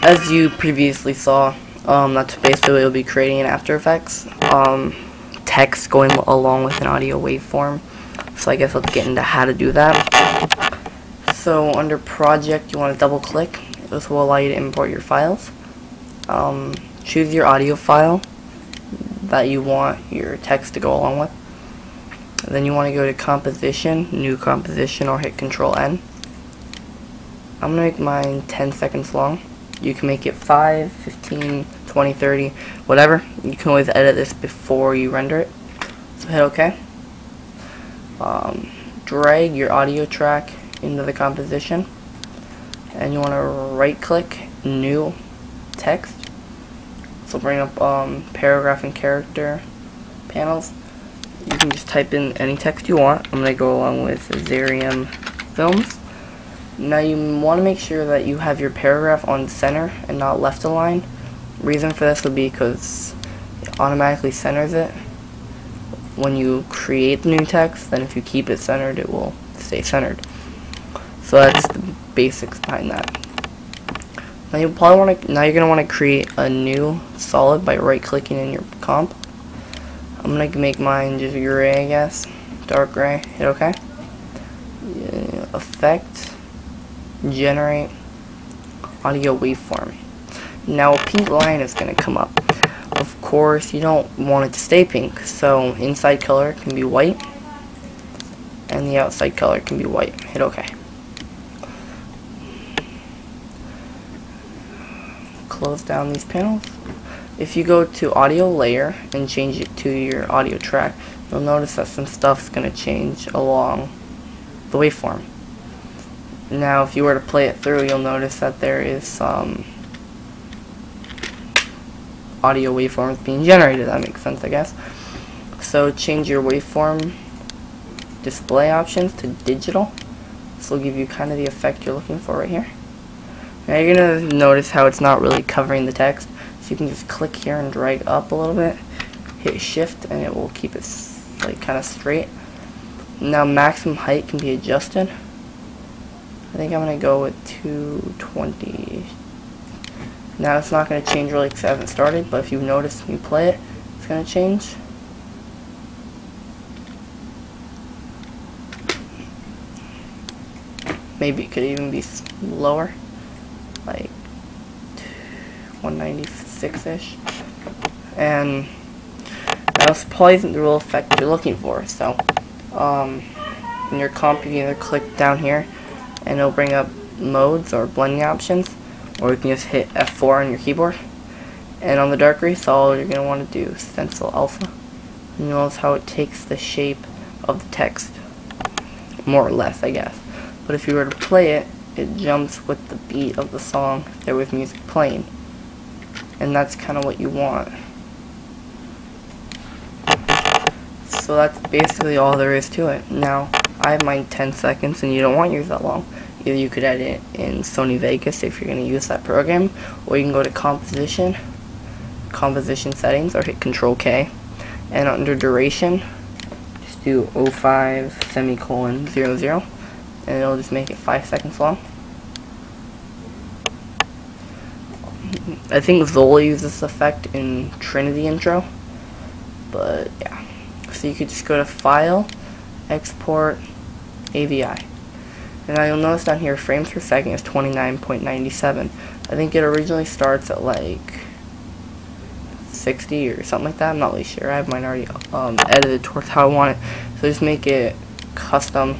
as you previously saw, that's basically what you'll be creating in After Effects. Text going along with an audio waveform. So I guess let's get into how to do that. So under Project, you want to double click. This will allow you to import your files. Choose your audio file that you want your text to go along with. And then you want to go to Composition, New Composition, or hit Control N. I'm going to make mine 10 seconds long. You can make it 5, 15, 20, 30, whatever. You can always edit this before you render it. So hit OK. Drag your audio track into the composition. And you want to right click, New Text. So bring up paragraph and character panels. You can just type in any text you want. I'm going to go along with ZairiamFilms. Now you want to make sure that you have your paragraph on center and not left align. Reason for this would be because it automatically centers it when you create the new text. Then if you keep it centered, it will stay centered. So that's the basics behind that. Now you probably want to. Now you're gonna want to create a new solid by right-clicking in your comp. I'm gonna make mine just gray, I guess, dark gray. Hit OK. Effect, generate audio waveform. Now a pink line is gonna come up. Of course, you don't want it to stay pink, so inside color can be white, and the outside color can be white. Hit OK. Close down these panels. If you go to audio layer and change it to your audio track, you'll notice that some stuff's going to change along the waveform. Now if you were to play it through, you'll notice that there is some audio waveforms being generated. That makes sense, I guess. So change your waveform display options to digital. This will give you kind of the effect you're looking for right here. Now you're going to notice how it's not really covering the text, so you can just click here and drag up a little bit, hit shift, and it will keep it like kind of straight. Now maximum height can be adjusted. I think I'm going to go with 220. Now it's not going to change really because I haven't started, but if you notice when you play it, it's going to change. Maybe it could even be lower, like 196-ish. And that probably isn't the real effect you're looking for. So in your comp, you can either click down here and it'll bring up modes or blending options, or you can just hit F4 on your keyboard. And on the dark gray solid, you're going to want to do stencil alpha. And you'll notice how it takes the shape of the text, more or less, I guess. But if you were to play it, it jumps with the beat of the song if there was music playing. And that's kind of what you want. So that's basically all there is to it. Now, I have mine 10 seconds and you don't want yours that long. Either you could edit it in Sony Vegas if you're going to use that program, or you can go to Composition Settings, or hit Control K. And under Duration, just do 05 semicolon 00. And it'll just make it 5 seconds long. I think Zola uses this effect in Trinity Intro, but yeah. So you could just go to File, Export, AVI. And now you'll notice down here frames per second is 29.97. I think it originally starts at like 60 or something like that. I'm not really sure. I have mine already edited towards how I want it. So just make it custom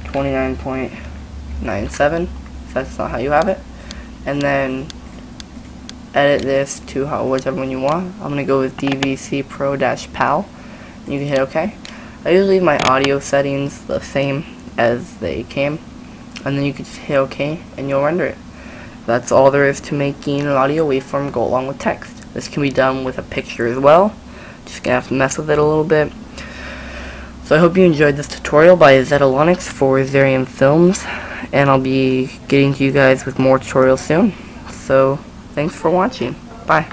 29.97 if that's not how you have it, and then edit this to whichever one you want. I'm gonna go with DVC Pro-PAL. You can hit OK. I usually leave my audio settings the same as they came, and then you can just hit OK and you'll render it. That's all there is to making an audio waveform go along with text. This can be done with a picture as well. Just gonna have to mess with it a little bit. So I hope you enjoyed this tutorial by Zeta for ZairiamFilms, and I'll be getting to you guys with more tutorials soon. So thanks for watching. Bye.